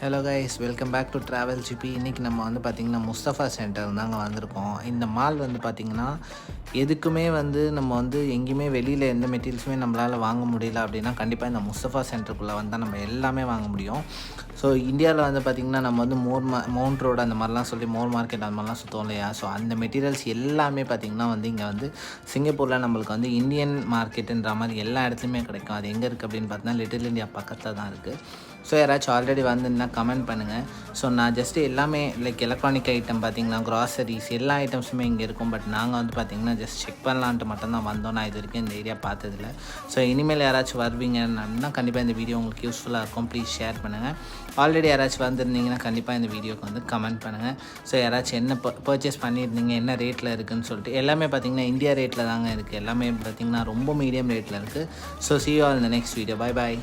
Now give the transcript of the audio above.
Hello guys, welcome back to travel GB. இன்றைக்கி நம்ம வந்து பார்த்திங்கன்னா முஸ்தஃபா சென்டர் தாங்க வந்திருக்கோம். இந்த மால் வந்து பார்த்திங்கன்னா எதுக்குமே வந்து நம்ம வந்து எங்கேயுமே வெளியில் எந்த மெட்டீரியல்ஸுமே நம்மளால் வாங்க முடியல அப்படின்னா கண்டிப்பாக இந்த முஸ்தஃபா சென்டருக்குள்ளே வந்தால் நம்ம எல்லாமே வாங்க முடியும். ஸோ இந்தியாவில் வந்து பார்த்திங்கன்னா நம்ம வந்து மவுண்ட் ரோடு அந்த மாதிரிலாம் சொல்லி மோர் மார்க்கெட் அந்த மாதிரிலாம் சுற்றுவோம் இல்லையா. ஸோ அந்த மெட்டீரியல்ஸ் எல்லாமே பார்த்திங்கன்னா வந்து இங்கே வந்து சிங்கப்பூரில் நம்மளுக்கு வந்து இந்தியன் மார்க்கெட்டுன்ற மாதிரி எல்லா இடத்துலையுமே கிடைக்கும். அது எங்கே இருக்குது அப்படின்னு பார்த்தீங்கன்னா லிட்டில் இந்தியா பக்கத்தில் தான் இருக்குது. ஸோ யாராச்சும் ஆல்ரெடி வந்துன்னா கமெண்ட் பண்ணுங்கள். ஸோ நான் ஜஸ்ட்டு எல்லாமே லைக் எலக்ட்ரானிக் ஐட்டம் பார்த்திங்கன்னா க்ராசரிஸ் எல்லா ஐட்டம்ஸுமே இங்கே இருக்கும். பட் நாங்கள் வந்து பார்த்திங்கன்னா ஜஸ்ட் செக் பண்ணலான்ட்டு மட்டும்தான் வந்தோம். நான் இது வரைக்கும் இந்த ஏரியா பார்த்ததில்ல. ஸோ இனிமேல் யாராச்சும் வருவீங்க அப்படின்னா கண்டிப்பாக இந்த வீடியோ உங்களுக்கு யூஸ்ஃபுல்லாக இருக்கும். ப்ளீஸ் ஷேர் பண்ணுங்கள். ஆல்ரெடி யாராச்சும் வந்திருந்தீங்கன்னா கண்டிப்பாக இந்த வீடியோக்கு வந்து கமெண்ட் பண்ணுங்கள். ஸோ யாராச்சும் என்ன பர்ச்சேஸ் பண்ணியிருந்தீங்க, என்ன ரேட்டில் இருக்குதுன்னு சொல்லிட்டு எல்லாமே பார்த்திங்கன்னா இந்தியா ரேட்டில் தாங்க இருக்குது. எல்லாமே பார்த்திங்கன்னா ரொம்ப மீடியம் ரேட்டில் இருக்குது. So see you all in the next video. Bye bye.